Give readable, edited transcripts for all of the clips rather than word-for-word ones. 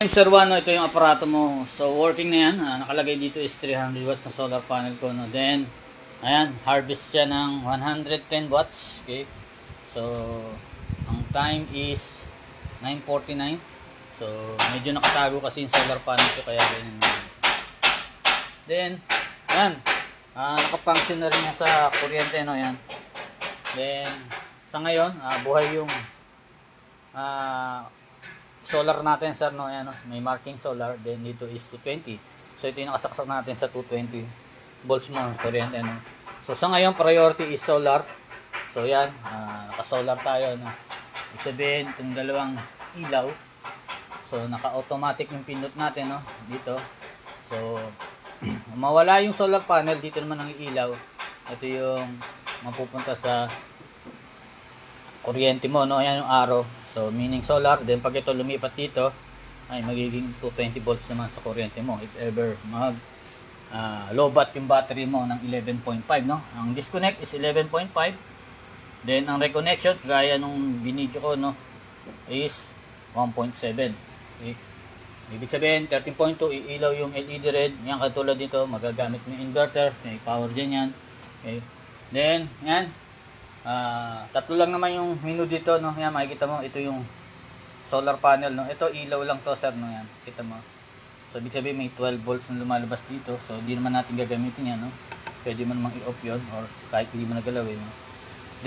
Sir Juan, no, ito yung aparato mo. So working na yan. Nakalagay dito is 300 watts na solar panel ko. No. Then, ayan, harvest siya ng 110 watts. Okay. So, ang time is 9:49. So, medyo nakatago kasi yung solar panel ko kaya ganyan. Then, ayan. Nakapunction na rin yan sa kuryente. No, ayan. Then, sa ngayon, buhay yung solar natin, sir, no? Ayan, no? May marking solar, then dito is 220. So ito yung nakasaksak natin sa 220 volts mo kuryente, no? So sa ngayon priority is solar. So yan, naka-solar tayo, no? Ibig sabihin itong dalawang ilaw, so naka-automatic yung pindot natin, no? Dito. So mawala yung solar panel, dito naman ang ilaw. Ito yung mapupunta sa kuryente mo, no? Ayan yung arrow. So, meaning solar. Then, pag ito lumipat dito, ay magiging 220 volts naman sa kuryente mo. If ever lobat yung battery mo ng 11.5, no? Ang disconnect is 11.5. Then, ang reconnection, gaya nung binidyo ko, no, is 1.7. Okay? Ibig sabihin, 13.2, iilaw yung LED red. Yan, katulad dito, magagamit mo yung inverter. May power dyan yan. Okay? Then, yan. Tatlo lang naman yung menu dito, no? Yan, makikita mo, ito yung solar panel, no? Ito, ilaw lang to, sir, no? Yan, kita mo. So, ibig sabihin, may 12 volts na lumalabas dito. So, hindi naman natin gagamitin yan, no? Pwede mo namang i-off yun, or kahit hindi mo nagalawin, no?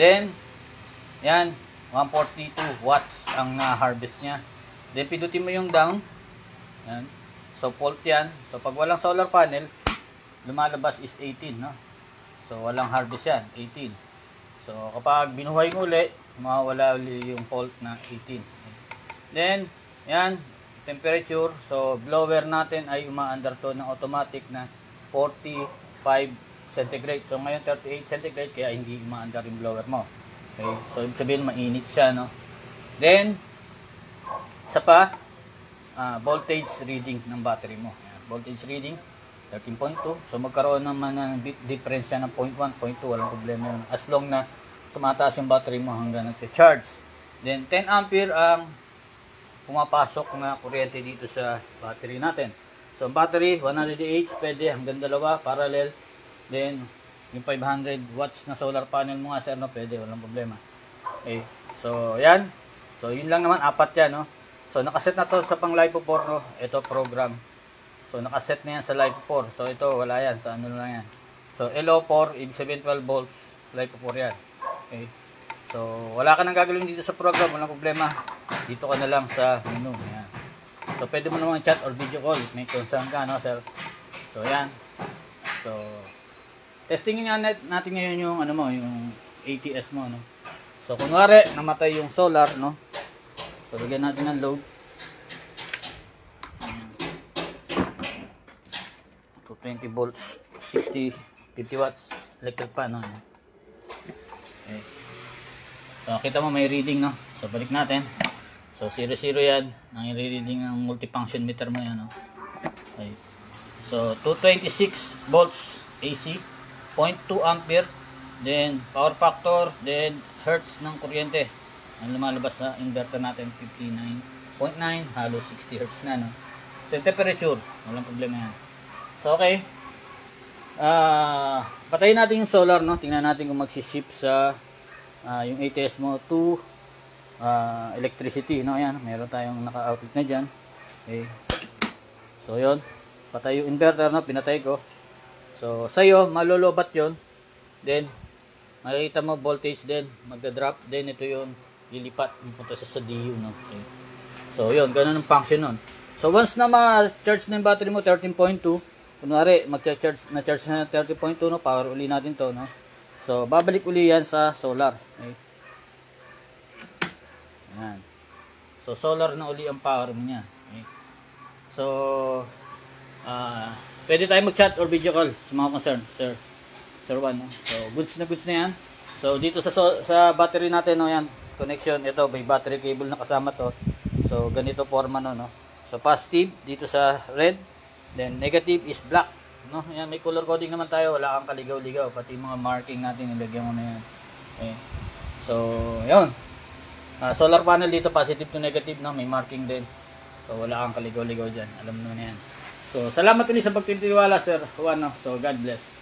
Then, yan, 142 watts ang na-harvest niya. Then, pindutin mo yung down. Yan. So, fault yan. So, pag walang solar panel, lumalabas is 18, no? So, walang harvest yan, 18. So, kapag binuhay mo ulit, mawawala ulit yung fault na 18. Then, yan, temperature. So, blower natin ay umaandar to ng automatic na 45 centigrade. So, ngayon 38 centigrade, kaya hindi umaandar yung blower mo. Okay? So, ibig sabihin, mainit siya, no? Then, isa pa, voltage reading ng battery mo. Yan, voltage reading, 13.2. So magkaroon naman ng difference yan ng 0.1, 0.2, walang problema yun. As long na tumataas yung battery mo hanggang nag-charge. Then 10 ampere ang pumapasok na kuryente dito sa battery natin. So ang battery, 100Ah, pwede hanggang dalawa, parallel. Then yung 500 watts na solar panel mo nga, sir, no, pwede, walang problema. Okay. So yan. So yun lang naman, apat yan, no. So nakaset na to sa pang LiPo 4, no. Ito program. So, nakaset na yan sa LiPo 4. So, ito, wala yan. Sa ano lang yan. So, LO4, ibig sabihin 12 volts. LiPo 4 yan. Okay. So, wala ka nang gagawin dito sa program. Walang problema. Dito ka na lang sa menu. Yan. So, pwede mo naman chat or video call. May concern ka, no, sir? So, yan. So, testingin nga natin ngayon yung, ano mo, yung ATS mo, no? So, kunwari, namatay yung solar, no? So, lagyan natin ng load. 20 volts, 60, 50 watts, electric pan, no? Okay. So, kita mo may reading, no? So, balik natin. So, 0, 0 yan. Ang i-reading ng multifunction meter mo yan, no? Okay. So, 226 volts AC, 0.2 ampere, then power factor, then hertz ng kuryente. Ang lumalabas na inverter natin, 59.9, halos 60 hertz na, no? So, temperature, walang problema yan. So, okay. Patayin natin yung solar, no? Tingnan natin kung magsishift sa yung ATS mo to electricity, no? Ayan, meron tayong naka-outlet na dyan. Okay. So, yun. Patay yung inverter, no? Pinatay ko. So, sa'yo, malolobat yun. Then, makikita mo voltage din, magda-drop. Then, ito yung lilipat. Punta sa DU, no? Okay. So, yun. Ganun ang function nun. So, once na ma-charge na yung battery mo, 13.2, kunwari, mag-charge na 30.2, no? Power uli natin to, no? So, babalik uli yan sa solar. Okay? Ayan. So, solar na uli ang power mo niya. Okay? So, pwede tayo mag-chat or video call sa mga concern, Sir Juan, no? So, goods na yan. So, dito sa battery natin, no? Yan, connection. Ito, may battery cable na kasama to. So, ganito forma, no? So, positive dito sa red. Then, negative is black. No? Yan, may color coding naman tayo. Wala kang kaligaw-ligaw. Pati yung mga marking natin, ilagyan mo na yan. Okay. So, yun. Solar panel dito, positive to negative. No? May marking din. So wala kang kaligaw-ligaw dyan. Alam mo na yan. So salamat ulit sa pagtitiwala, Sir Juan. No? So God bless.